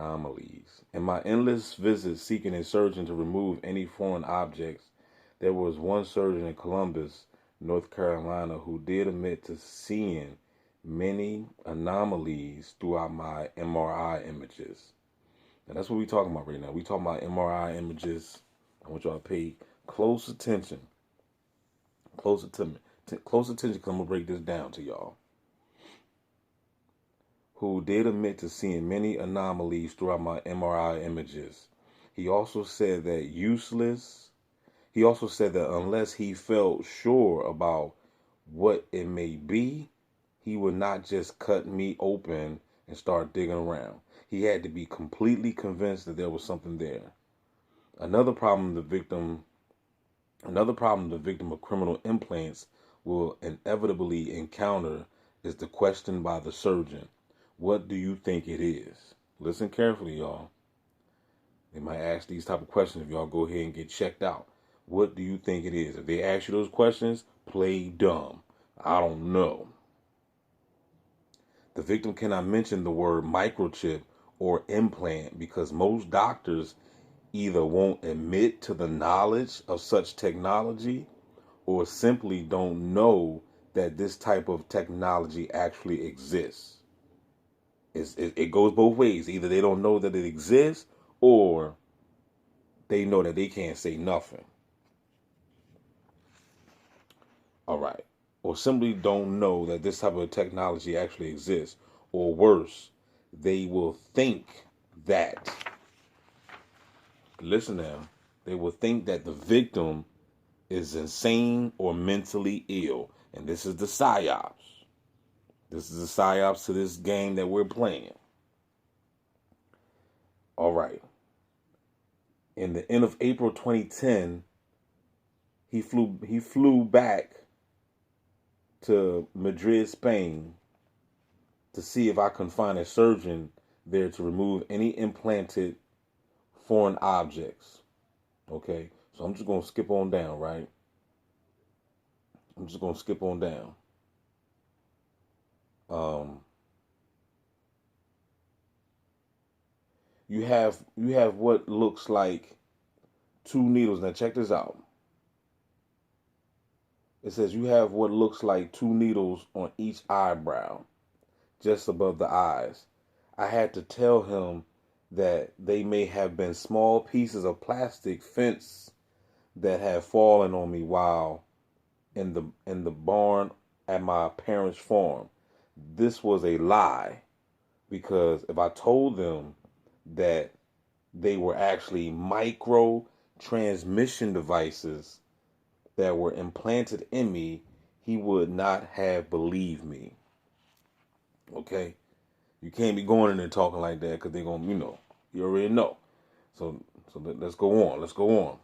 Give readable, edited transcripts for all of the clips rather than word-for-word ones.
Anomalies. In my endless visits seeking a surgeon to remove any foreign objects, there was one surgeon in Columbus, North Carolina, who did admit to seeing many anomalies throughout my MRI images. Now that's what we're talking about right now. We're talking about MRI images. I want y'all to pay close attention. Close attention because I'm going to break this down to y'all. Who did admit to seeing many anomalies throughout my MRI images. He also said that unless he felt sure about what it may be, he would not just cut me open and start digging around. He had to be completely convinced that there was something there. Another problem the victim of criminal implants will inevitably encounter is the question by the surgeon. What do you think it is? Listen carefully, y'all. They might ask these type of questions if y'all go ahead and get checked out. What do you think it is? If they ask you those questions, play dumb. I don't know. The victim cannot mention the word microchip or implant because most doctors either won't admit to the knowledge of such technology or simply don't know that this type of technology actually exists. It goes both ways. Either they don't know that it exists or they know that they can't say nothing. All right. Or simply don't know that this type of technology actually exists. Or worse, they will think that, listen now, they will think that the victim is insane or mentally ill. And this is the psyops. This is the psyops to this game that we're playing. All right. In the end of April 2010, he flew back to Madrid, Spain, to see if I could find a surgeon there to remove any implanted foreign objects. Okay, so I'm just gonna skip on down, right? I'm just gonna skip on down. You have what looks like two needles. Now check this out. It says you have what looks like two needles on each eyebrow, just above the eyes. I had to tell him that they may have been small pieces of plastic fence that had fallen on me while in the barn at my parents' farm. This was a lie because if I told them that they were actually micro transmission devices that were implanted in me, he would not have believed me. Okay? You can't be going in there talking like that because they're going to, you already know. So let's go on. Let's go on.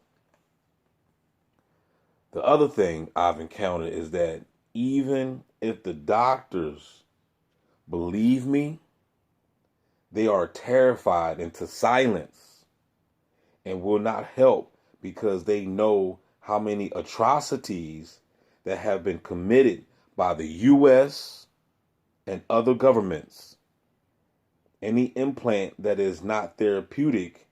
The other thing I've encountered is that even if the doctors believe me, they are terrified into silence and will not help because they know how many atrocities that have been committed by the U.S. and other governments. Any implant that is not therapeutic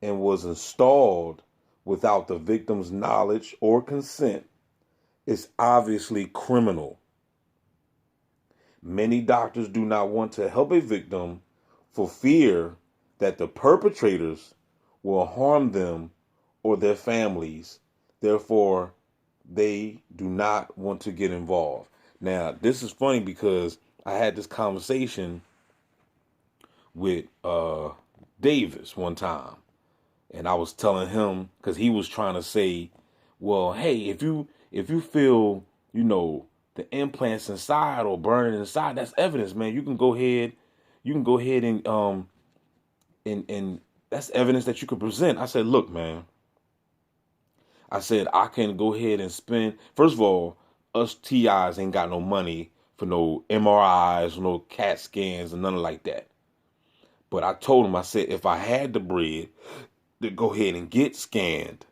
and was installed without the victim's knowledge or consent is obviously criminal. Many doctors do not want to help a victim for fear that the perpetrators will harm them or their families. Therefore, they do not want to get involved. Now, this is funny because I had this conversation with Davis one time. And I was telling him, because he was trying to say, well, hey, if you feel, the implants inside or burning inside, that's evidence, man. You can go ahead and that's evidence that you could present. I said, look, man. I said, I can go ahead and spend, first of all, us TIs ain't got no money for no MRIs, no CAT scans, and nothing like that. But I told him, I said, if I had the bread to go ahead and get scanned,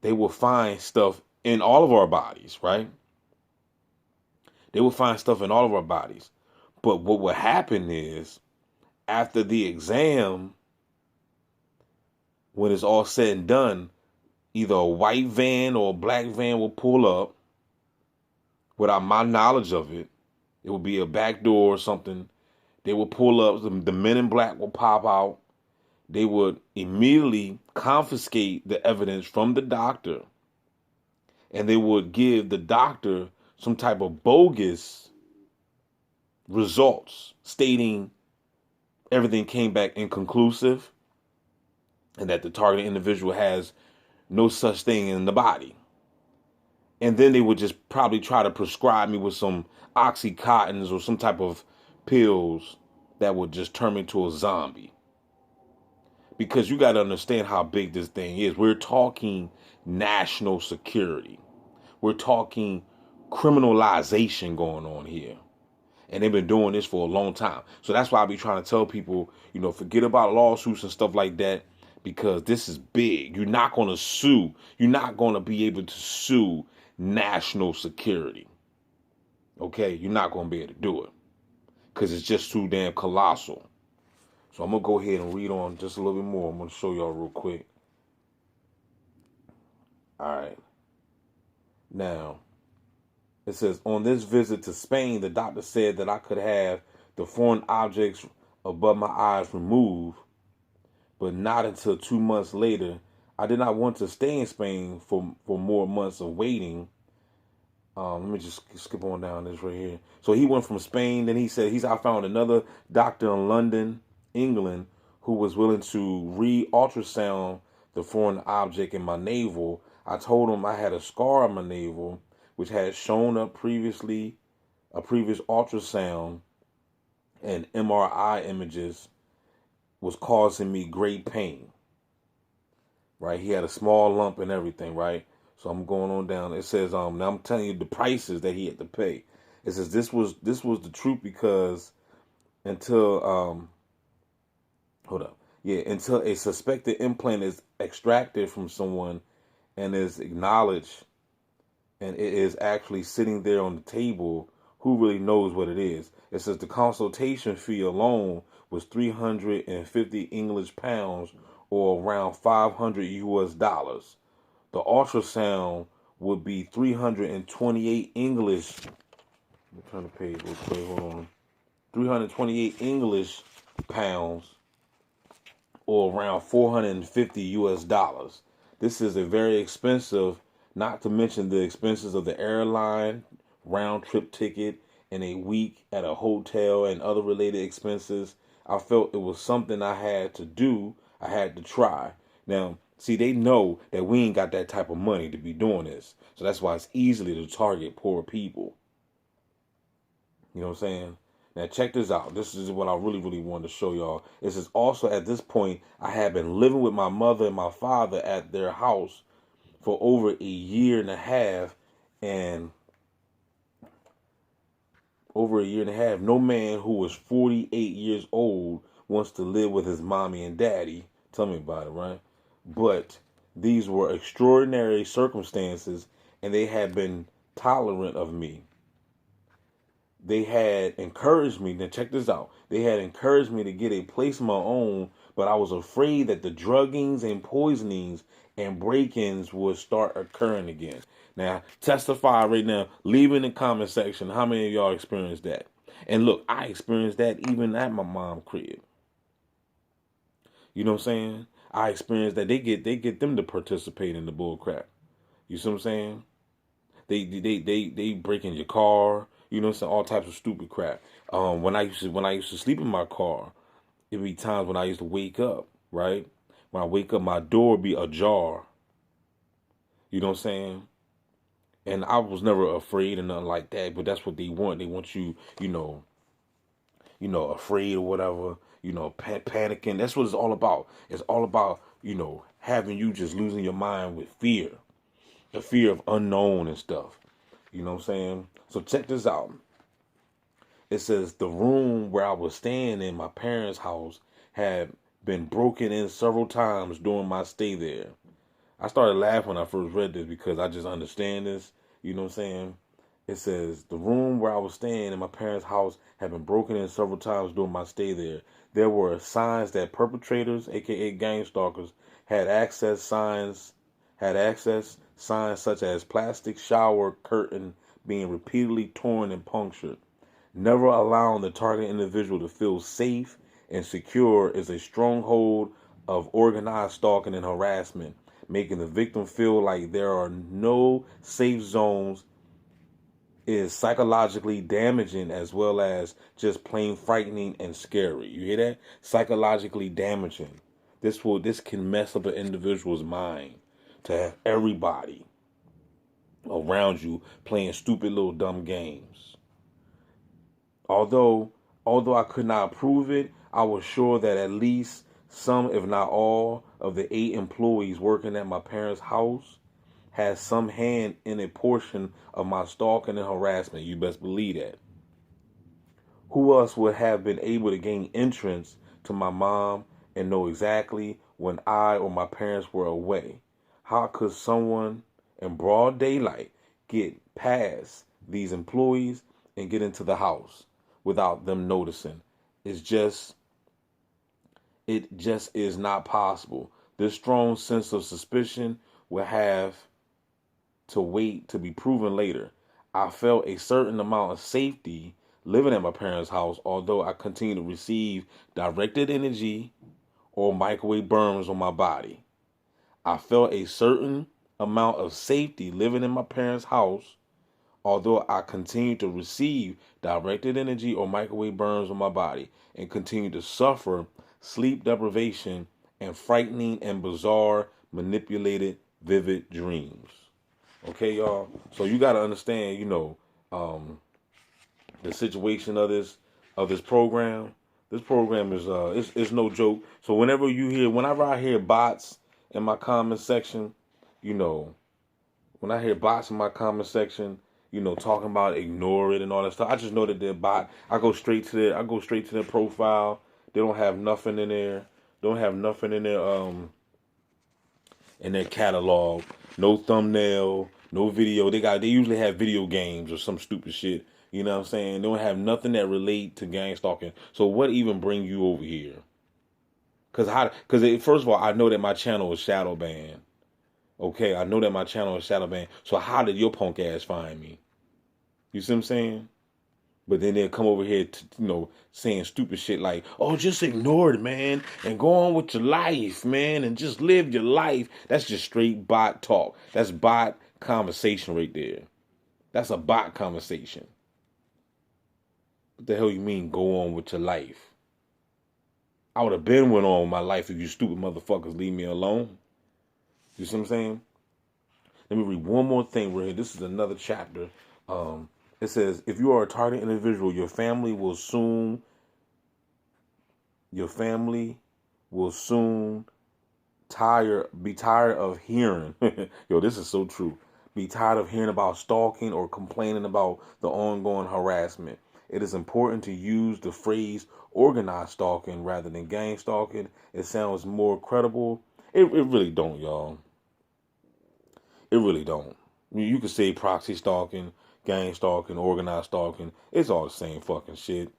they will find stuff in all of our bodies, right? They will find stuff in all of our bodies. But what will happen is After the exam, when it's all said and done, either a white van or a black van will pull up without my knowledge of it. It will be a back door or something. They will pull up, the men in black will pop out. They would immediately confiscate the evidence from the doctor, and they would give the doctor some type of bogus results stating everything came back inconclusive and that the targeted individual has no such thing in the body. And then they would just probably try to prescribe me with some Oxycontins or some type of pills that would just turn me into a zombie. Because you got to understand how big this thing is. We're talking national security. We're talking criminalization going on here. And they've been doing this for a long time. So that's why I be trying to tell people, forget about lawsuits and stuff like that, because this is big. You're not going to sue. You're not going to be able to sue national security. Okay? You're not going to be able to do it because it's just too damn colossal. So I'm going to go ahead and read on just a little bit more. I'm going to show y'all real quick. All right. Now, it says, on this visit to Spain, the doctor said that I could have the foreign objects above my eyes removed, but not until 2 months later. I did not want to stay in Spain for more months of waiting. Let me just skip on down this right here. So he went from Spain. Then he said I found another doctor in London, England, who was willing to re-ultrasound the foreign object in my navel. I told him I had a scar on my navel, which had shown up previously, a previous ultrasound and MRI images was causing me great pain. Right? He had a small lump and everything, right? So I'm going on down. It says, now I'm telling you the prices that he had to pay. It says this was the truth because until until a suspected implant is extracted from someone and is acknowledged and it is actually sitting there on the table, who really knows what it is? It says the consultation fee alone was 350 English pounds or around 500 US dollars. The ultrasound would be 328 English. Let me turn the page real quick. Hold on. 328 English pounds or around 450 US dollars. This is a very expensive, not to mention the expenses of the airline, round trip ticket, and a week at a hotel and other related expenses. I felt it was something I had to do. I had to try. Now, see, they know that we ain't got that type of money to be doing this. So that's why it's easily to target poor people. You know what I'm saying? Now, check this out. This is what I really, really wanted to show y'all. This is also, at this point, I had been living with my mother and my father at their house for over a year and a half. And over a year and a half, no man who was 48 years old wants to live with his mommy and daddy. Tell me about it, right? But these were extraordinary circumstances, and they had been tolerant of me. They had encouraged me. Now check this out. They had encouraged me to get a place of my own, but I was afraid that the druggings and poisonings and break-ins would start occurring again. Now, testify right now. Leave in the comment section how many of y'all experienced that. And look, I experienced that even at my mom's crib. You know what I'm saying? I experienced that. They get them to participate in the bull crap. You see what I'm saying? They break in your car. You know what I'm saying? All types of stupid crap. When I used to sleep in my car, it'd be times when I used to wake up, right? When I wake up, my door would be ajar. You know what I'm saying? And I was never afraid or nothing like that, but that's what they want. They want you, afraid or whatever, panicking. That's what it's all about. It's all about, having you just losing your mind with fear. The fear of unknown and stuff. You know what I'm saying? So check this out. It says the room where I was staying in my parents' house had been broken in several times during my stay there. I started laughing when I first read this because I just understand this. You know what I'm saying? It says, the room where I was staying in my parents' house had been broken in several times during my stay there. There were signs that perpetrators, aka gang stalkers, had access signs such as plastic shower curtain being repeatedly torn and punctured. Never allowing the target individual to feel safe and secure is a stronghold of organized stalking and harassment, making the victim feel like there are no safe zones is psychologically damaging as well as just plain frightening and scary. You hear that? Psychologically damaging. This can mess up an individual's mind to have everybody around you playing stupid little dumb games. Although although I could not prove it, I was sure that at least some, if not all, of the 8 employees working at my parents' house has some hand in a portion of my stalking and harassment. You best believe that. Who else would have been able to gain entrance to my mom and know exactly when I or my parents were away? How could someone in broad daylight get past these employees and get into the house without them noticing? It's just it just is not possible. This strong sense of suspicion will have to wait to be proven later. I felt a certain amount of safety living at my parents' house, although I continue to receive directed energy or microwave burns on my body. I felt a certain amount of safety living in my parents' house, although I continue to receive directed energy or microwave burns on my body and continue to suffer sleep deprivation and frightening and bizarre, manipulated, vivid dreams. Okay, y'all. So you got to understand, um, the situation of this program. This program is it's no joke. So whenever I hear bots in my comment section, you know, when I hear bots in my comment section, talking about ignore it and all that stuff, I just know that they're bot. I go straight to their profile. They don't have nothing in there. Don't have nothing in their catalog. No thumbnail, no video. They usually have video games or some stupid shit. You know what I'm saying? They don't have nothing that relate to gang stalking. So what even bring you over here? Because first of all, I know that my channel is shadow banned. Okay, I know that my channel is shadow banned. So how did your punk ass find me? You see what I'm saying? But then they'll come over here to, saying stupid shit like, oh, just ignore it, man, and go on with your life, man, and just live your life. That's just straight bot talk. That's bot conversation right there. That's a bot conversation. What the hell you mean go on with your life? I would have been went on with my life if you stupid motherfuckers leave me alone. You see what I'm saying? Let me read one more thing right here. This is another chapter. It says, if you are a target individual, your family will soon be tired of hearing. Yo, this is so true. Be tired of hearing about stalking or complaining about the ongoing harassment. It is important to use the phrase organized stalking rather than gang stalking. It sounds more credible. It really don't, y'all. It really don't. I mean, you could say proxy stalking, gang stalking, organized stalking. It's all the same fucking shit.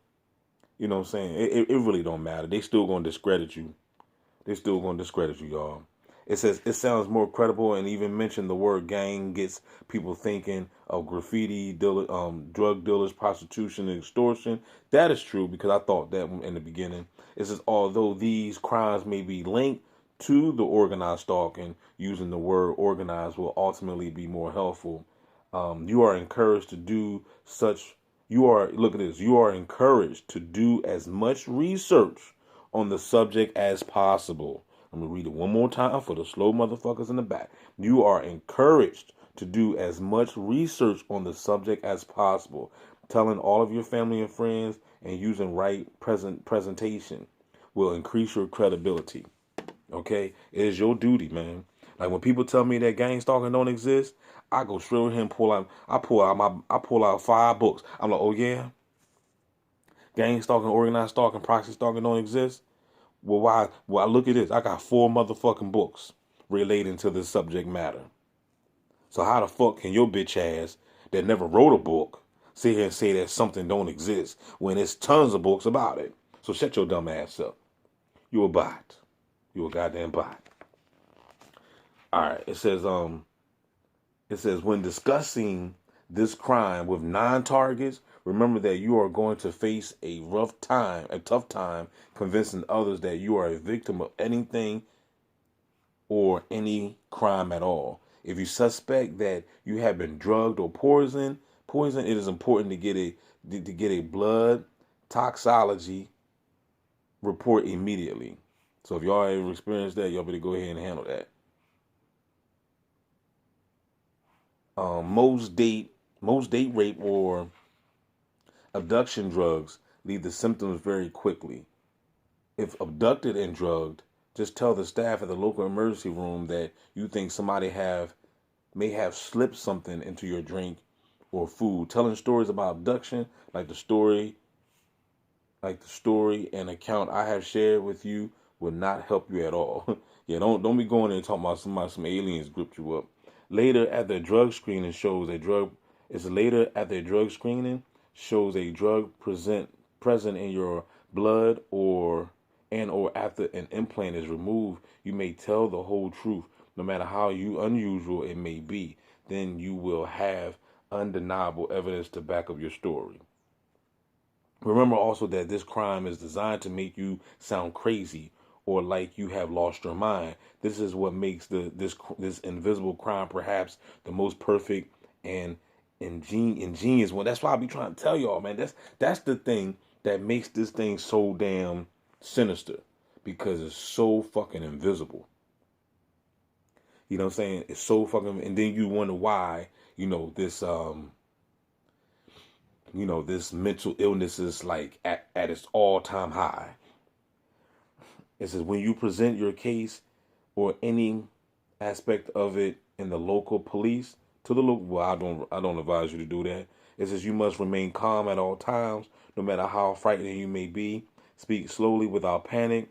You know what I'm saying? It really don't matter. They still gonna discredit you. They still gonna discredit you, y'all. It says it sounds more credible, and even mention the word gang gets people thinking of graffiti, drug dealers, prostitution, and extortion. That is true because I thought that in the beginning. It says although these crimes may be linked to the organized stalking, using the word organized will ultimately be more helpful. You are encouraged to do such. Look at this. You are encouraged to do as much research on the subject as possible. I'm going to read it one more time for the slow motherfuckers in the back. You are encouraged to do as much research on the subject as possible. Telling all of your family and friends and using right presentation will increase your credibility. Okay? It is your duty, man. Like when people tell me that gang stalking don't exist, I go straight over here and I pull out 5 books. I'm like, oh yeah? Gang stalking, organized stalking, proxy stalking don't exist? Well, why? Well, look at this. I got 4 motherfucking books relating to this subject matter. So how the fuck can your bitch ass that never wrote a book sit here and say that something don't exist when there's tons of books about it. So shut your dumb ass up. You a bot. You a goddamn bot. All right. It says when discussing this crime with non-targets, remember that you are going to face a tough time convincing others that you are a victim of anything or any crime at all. If you suspect that you have been drugged or poisoned, it is important to get a blood toxicology report immediately. So if y'all ever experienced that, y'all better go ahead and handle that. Most date rape or abduction drugs leave the symptoms very quickly. If abducted and drugged, just tell the staff at the local emergency room that you think somebody may have slipped something into your drink or food. Telling stories about abduction, like the story and account I have shared with you, will not help you at all. Yeah, don't be going there and talking about some aliens gripped you up. Later at the drug screening shows a drug present in your blood or after an implant is removed. You may tell the whole truth, no matter how unusual it may be. Then you will have undeniable evidence to back up your story. Remember also that this crime is designed to make you sound crazy or like you have lost your mind. This is what makes this invisible crime perhaps the most perfect and ingenious one. That's why I be trying to tell y'all, man. That's the thing that makes this thing so damn sinister, because it's so fucking invisible. You know what I'm saying? It's so fucking, and then you wonder why, this mental illness is like at its all-time high. It says when you present your case or any aspect of it in the local police to the local, well, I don't advise you to do that. It says you must remain calm at all times, no matter how frightening you may be. Speak slowly without panic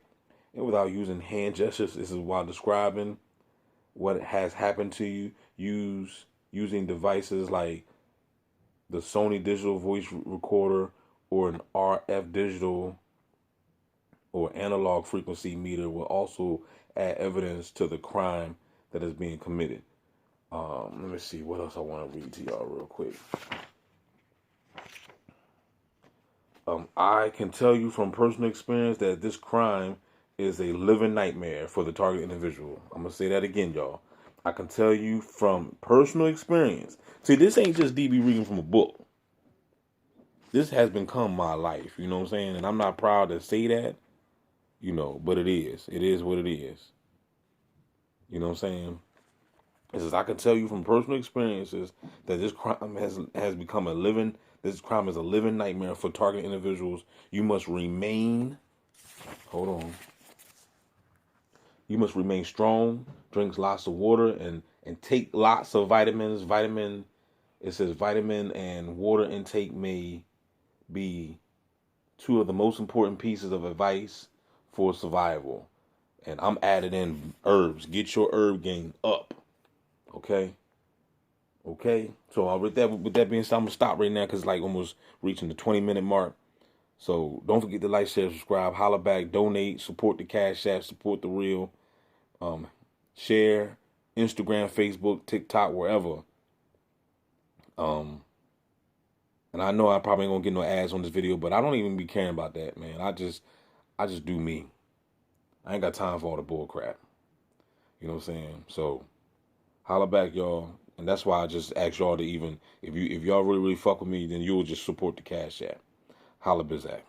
and without using hand gestures. This is while describing what has happened to you. Using devices like the Sony digital voice recorder or an RF digital or analog frequency meter will also add evidence to the crime that is being committed. Let me see what else I want to read to y'all real quick. I can tell you from personal experience that this crime is a living nightmare for the target individual. I'm going to say that again, y'all. I can tell you from personal experience. See, this ain't just DB reading from a book. This has become my life, you know what I'm saying? And I'm not proud to say that, but it is. It is what it is. You know what I'm saying? It says, I can tell you from personal experiences that this crime has become this crime is a living nightmare for target individuals. You must remain strong, drink lots of water, and take lots of vitamins. It says vitamin and water intake may be two of the most important pieces of advice for survival. And I'm adding in herbs. Get your herb game up. Okay. So with that being said, I'm gonna stop right now because it's like almost reaching the 20-minute mark. So don't forget to like, share, subscribe, holla back, donate, support the Cash App, support the Real, share, Instagram, Facebook, TikTok, wherever. And I know I probably ain't gonna get no ads on this video, but I don't even be caring about that, man. I just do me. I ain't got time for all the bull crap. You know what I'm saying? So holla back, y'all. And that's why I just ask y'all to even, if y'all really fuck with me, then you'll just support the Cash App. Holla Bizak.